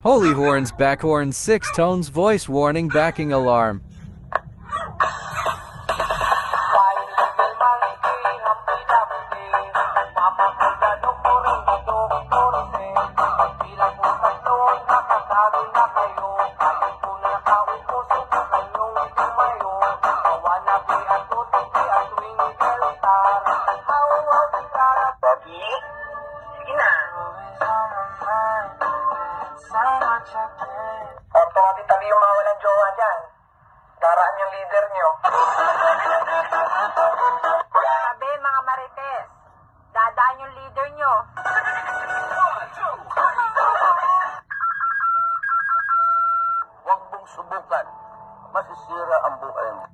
Holyhorns, Backhorn, 6 tones, voice warning, backing alarm. O, tabi yung mga walang jowa dyan. Daraan yung leader nyo. Sabi, mga marites, dadaan yung leader nyo. Huwag mong subukan. Masisira ang buhay mo.